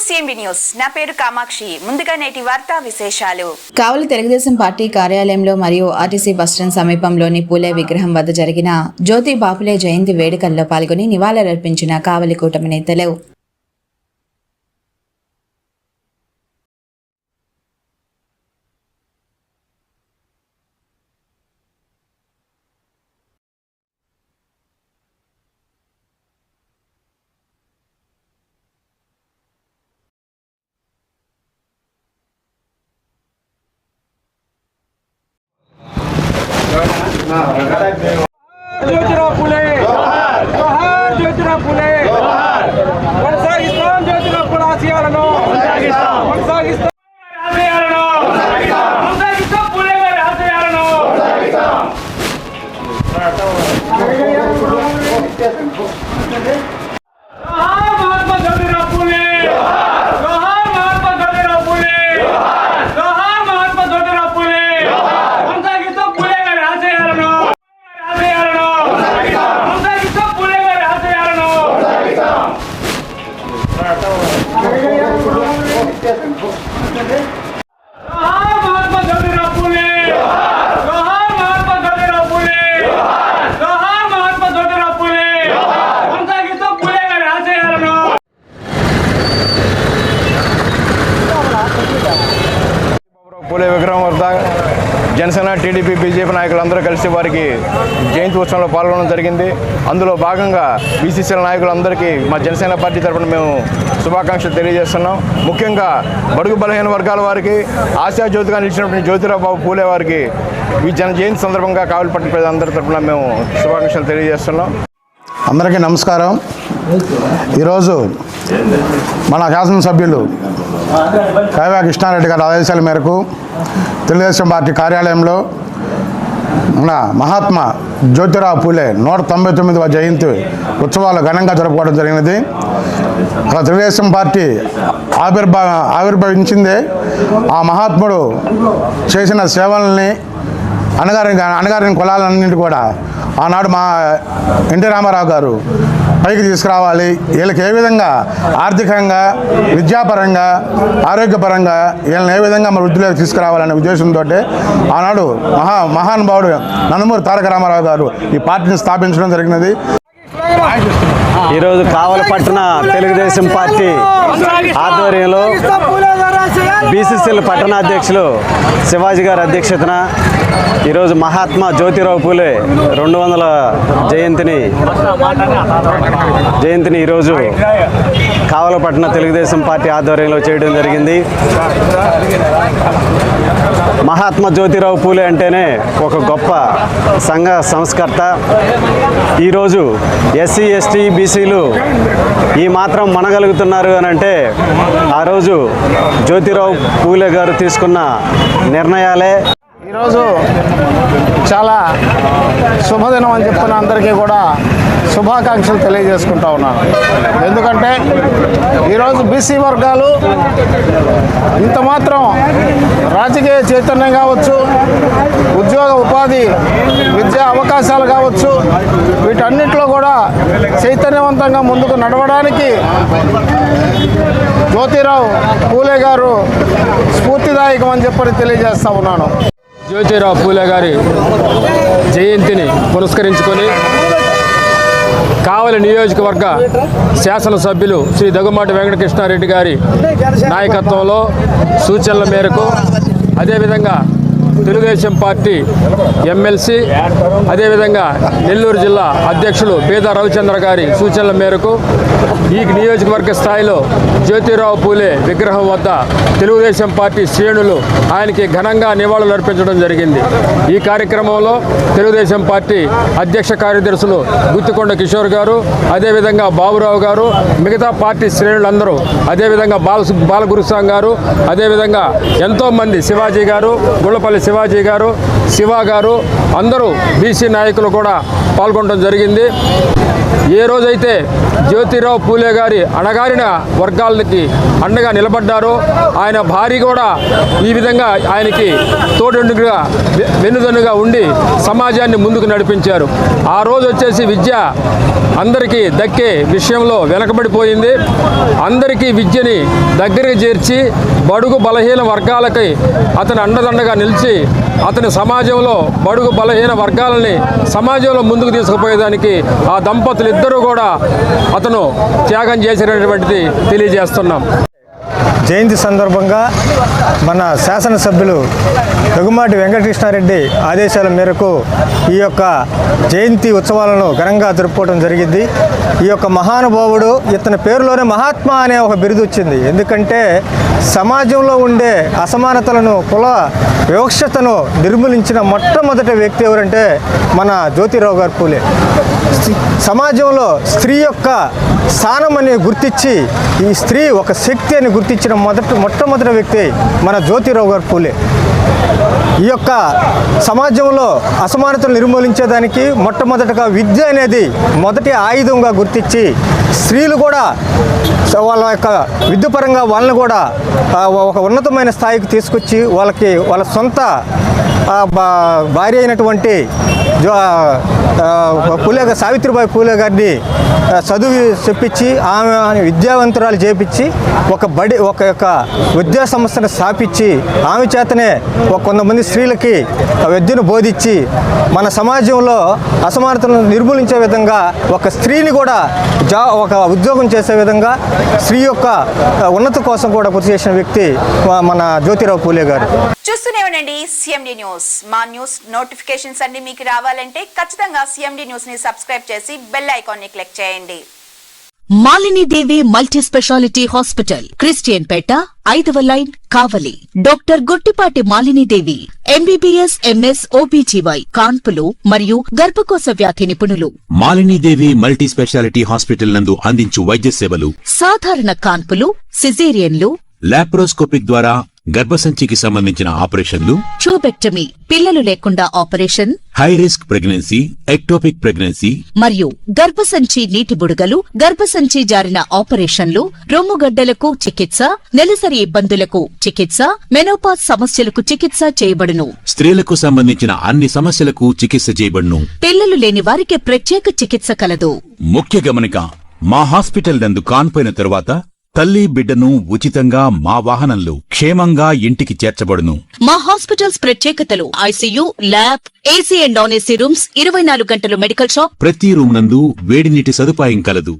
CMB news నా పేరు కామాక్షి. ముందుగా నేటి వార్తా విశేషాలు. కావలి తెలుగుదేశం పార్టీ కార్యాలయంలో మరియు ఆర్టీసీ బస్టాండ్ సమీపంలోని పూలే విగ్రహం వద్ద జరిగిన జ్యోతి బాపులే జయంతి వేడుకల్లో పాల్గొని నివాళులర్పించిన కావలి కూటమి నేతలు. ज्योतिराव फुले जोहार ज्योतिराव फुले కొనసాగిస్తాం ज्योतिराव फुले ఆశయాలను కొనసాగిస్తాం ఆశయాలను కొనసాగిస్తాం ఫులే గారి ఆశయాలను जोहार महात्मा ज्योतिराव फुले जोहार महात्मा ज्योतिराव फुले जोहार महात्मा ज्योतिराव फुले కొనసాగిస్తాం ఫులే గారి ఆశయాలను महात्मा ज्योतिराव फुले जोहार महात्मा ज्योतिराव फुले जोहार महात्मा ज्योतिराव फुले కొనసాగిస్తాం ఫులే గారి ఆశయాలను పూలే విగ్రహం వద్ద జనసేన టీడీపీ బీజేపీ నాయకులందరూ కలిసి వారికి జయంతి ఉత్సవంలో పాల్గొనడం జరిగింది. అందులో భాగంగా బీసీసీల నాయకులందరికీ మా జనసేన పార్టీ తరఫున మేము శుభాకాంక్షలు తెలియజేస్తున్నాం. ముఖ్యంగా బడుగు బలహీన వర్గాల వారికి ఆశాజ్యోతిగా నిలిచినటువంటి జ్యోతిరావు బాబు పూలే వారికి ఈ జయంతి సందర్భంగా కావలి పట్టణ ప్రజలందరి తరఫున మేము శుభాకాంక్షలు తెలియజేస్తున్నాం. అందరికీ నమస్కారం. ఈరోజు మన శాసనసభ్యులు కైవా కృష్ణారెడ్డి గారి ఆదేశాల మేరకు తెలుగుదేశం పార్టీ కార్యాలయంలో మన మహాత్మా జ్యోతిరావు పూలే 199వ జయంతి ఉత్సవాలు ఘనంగా జరుపుకోవడం జరిగినది. అలా తెలుగుదేశం పార్టీ ఆవిర్భవించిందే ఆ మహాత్ముడు చేసిన సేవల్ని అణగారిన కులాలన్నింటి కూడా ఆనాడు మా ఎన్టీ రామారావు గారు పైకి తీసుకురావాలి, వీళ్ళకి ఏ విధంగా ఆర్థికంగా, విద్యాపరంగా, ఆరోగ్యపరంగా వీళ్ళని ఏ విధంగా మన వృద్ధిలోకి తీసుకురావాలనే ఉద్దేశంతో ఆనాడు మహానుభావుడు నందమూరి తారక రామారావు గారు ఈ పార్టీని స్థాపించడం జరిగినది. ఈరోజు కావలి పట్టణ తెలుగుదేశం పార్టీ ఆధ్వర్యంలో బీసీసీల పట్టణాధ్యక్షులు శివాజీ గారి అధ్యక్షతన ఈరోజు మహాత్మా జ్యోతిరావు పూలే 200వ జయంతిని ఈరోజు కావలి పట్టణ తెలుగుదేశం పార్టీ ఆధ్వర్యంలో చేయడం జరిగింది. మహాత్మా జ్యోతిరావు పూలే అంటేనే ఒక గొప్ప సంఘ సంస్కర్త. ఈరోజు ఎస్సీ ఎస్టీ బీసీలు ఈ మాత్రం మనగలుగుతున్నారు అని అంటే ఆ రోజు జ్యోతిరావు పూలే గారు తీసుకున్న నిర్ణయాలే. ఈరోజు చాలా శుభదినం అని చెప్తున్న అందరికీ కూడా శుభాకాంక్షలు తెలియజేసుకుంటా ఉన్నాను. ఎందుకంటే ఈరోజు బీసీ వర్గాలు ఇంత మాత్రం రాజకీయ చైతన్యం కావచ్చు, ఉద్యోగ ఉపాధి విద్యా అవకాశాలు కావచ్చు, వీటన్నిటిలో కూడా చైతన్యవంతంగా ముందుకు నడవడానికి జ్యోతిరావు పూలే గారు స్ఫూర్తిదాయకం అని చెప్పని తెలియజేస్తా ఉన్నాను. జ్యోతిరావు పూలే గారి జయంతిని పురస్కరించుకొని కావలి నియోజకవర్గ శాసనసభ్యులు శ్రీ దగ్గుమాటి వెంకటకృష్ణారెడ్డి గారి నాయకత్వంలో సూచనల మేరకు, అదేవిధంగా తెలుగుదేశం పార్టీ ఎమ్మెల్సీ, అదేవిధంగా నెల్లూరు జిల్లా అధ్యక్షులు బీదా రవిచంద్ర గారి సూచనల మేరకు ఈ నియోజకవర్గ స్థాయిలో జ్యోతిరావు పూలే విగ్రహం వద్ద తెలుగుదేశం పార్టీ శ్రేణులు ఆయనకి ఘనంగా నివాళులు అర్పించడం జరిగింది. ఈ కార్యక్రమంలో తెలుగుదేశం పార్టీ అధ్యక్ష కార్యదర్శులు గుత్తికొండ కిషోర్ గారు, అదేవిధంగా బాబురావు గారు, మిగతా పార్టీ శ్రేణులందరూ, అదేవిధంగా బాలగురుస్వామి గారు, అదేవిధంగా ఎంతోమంది శివాజీ గారు, గుళ్ళపల్లి శివాజీ గారు, శివ గారు, అందరూ బీసీ నాయకులు కూడా పాల్గొనడం జరిగింది. ఏ రోజైతే జ్యోతిరావు పూలే గారి అణగారిన వర్గాలకి అండగా నిలబడ్డారో ఆయన భార్య కూడా ఈ విధంగా ఆయనకి తోడుగా వెన్నుదన్నుగా ఉండి సమాజాన్ని ముందుకు నడిపించారు. ఆ రోజు వచ్చేసి విద్య అందరికీ దక్కే విషయంలో వెనకబడిపోయింది. అందరికీ విద్యని దగ్గరికి చేర్చి బడుగు బలహీన వర్గాలకి అతను అండదండగా నిలిచి అతని సమాజంలో బడుగు బలహీన వర్గాలని సమాజంలో ముందుకు తీసుకుపోయేదానికి ఆ దంపతులు ఇద్దరూ కూడా అతను త్యాగం చేసినటువంటిది తెలియజేస్తున్నాం. జయంతి సందర్భంగా మన శాసనసభ్యులు దగ్గుమాటి వెంకటకృష్ణారెడ్డి ఆదేశాల మేరకు ఈ యొక్క జయంతి ఉత్సవాలను ఘనంగా జరుపుకోవడం జరిగింది. ఈ యొక్క మహానుభావుడు ఇతని పేరులోనే మహాత్మా అనే ఒక బిరుదు వచ్చింది. ఎందుకంటే సమాజంలో ఉండే అసమానతలను, కుల వివక్షతను నిర్మూలించిన మొట్టమొదటి వ్యక్తి ఎవరంటే మన జ్యోతిరావు గారు పూలే. సమాజంలో స్త్రీ యొక్క స్థానం అని గుర్తించి ఈ స్త్రీ ఒక శక్తి అని గుర్తించిన మొట్టమొదటి వ్యక్తి మన జ్యోతిరావు గారు పూలే. ఈ యొక్క సమాజంలో అసమానతలు నిర్మూలించేదానికి మొట్టమొదటగా విద్య అనేది మొదటి ఆయుధంగా గుర్తించి స్త్రీలు కూడా వాళ్ళ యొక్క విద్యుపరంగా వాళ్ళని కూడా ఒక ఉన్నతమైన స్థాయికి తీసుకొచ్చి వాళ్ళ సొంత భార్య అయినటువంటి సావిత్రిబాయి పూలే గారిని చదువు చెప్పించి ఆమె విద్యావంతురాలు చేపించి ఒక యొక్క విద్యా సంస్థను స్థాపించి ఆమె చేతనే కొంతమంది స్త్రీలకి విద్యను బోధించి మన సమాజంలో అసమానతలను నిర్మూలించే విధంగా ఒక స్త్రీని కూడా ఒక ఉద్యోగం చేసే విధంగా స్త్రీ యొక్క ఉన్నతి కోసం కూడా కృషి చేసిన వ్యక్తి మన జ్యోతిరావు పూలే గారు. చూస్తూనే ఉండండి CMD న్యూస్. మా న్యూస్ నోటిఫికేషన్స్ అన్ని మీకు రావాలంటే ఖచ్చితంగా CMD న్యూస్ ని సబ్స్క్రైబ్ చేసి బెల్ ఐకాన్ ని క్లిక్ చేయండి. మాలిని దేవి మల్టీ స్పెషాలిటీ హాస్పిటల్, క్రిస్టియన్ పేట, 5వ లైన్, కావలి. డాక్టర్ గుట్టిపాటి మాలిని దేవి MBBS MS OBGY కాన్పులు మరియు గర్భకోశ వ్యాధి నిపుణులు. మాలినీదేవి మల్టీ స్పెషాలిటీ హాస్పిటల్ నందు అందించు వైద్య సేవలు: సాధారణ కాన్పులు, సిజేరియన్లు, లాప్రోస్కోపిక్ ద్వారా గర్భసంచికి సంబంధించిన ఆపరేషన్లు, ట్యూబెక్టమీ, పిల్లలు లేకుండా operation, high risk pregnancy, ectopic pregnancy మరియు గర్భసంచి నీటి బుడగలు, గర్భసంచి జారిన ఆపరేషన్లు, రొమ్ముగడ్డలకు చికిత్స, నెలసరి ఇబ్బందులకు చికిత్స, మెనోపాజ్ సమస్యలకు చికిత్స చేయబడును. స్త్రీలకు సంబంధించిన అన్ని సమస్యలకు చికిత్స చేయబడును. పిల్లలు లేని వారికి ప్రత్యేక చికిత్స కలదు. ముఖ్య గమనిక: మా హాస్పిటల్ నందు కాన్పోయిన తరువాత తల్లి బిడ్డను ఉచితంగా మా వాహనంలో క్షేమంగా ఇంటికి చేర్చబడును. మా హాస్పిటల్స్ ప్రత్యేకతలు: ICU, lab, AC and non AC rooms, 24 గంటలు మెడికల్ షాప్, ప్రతి రూమ్ నందు వేడి నీటి సదుపాయం కలదు.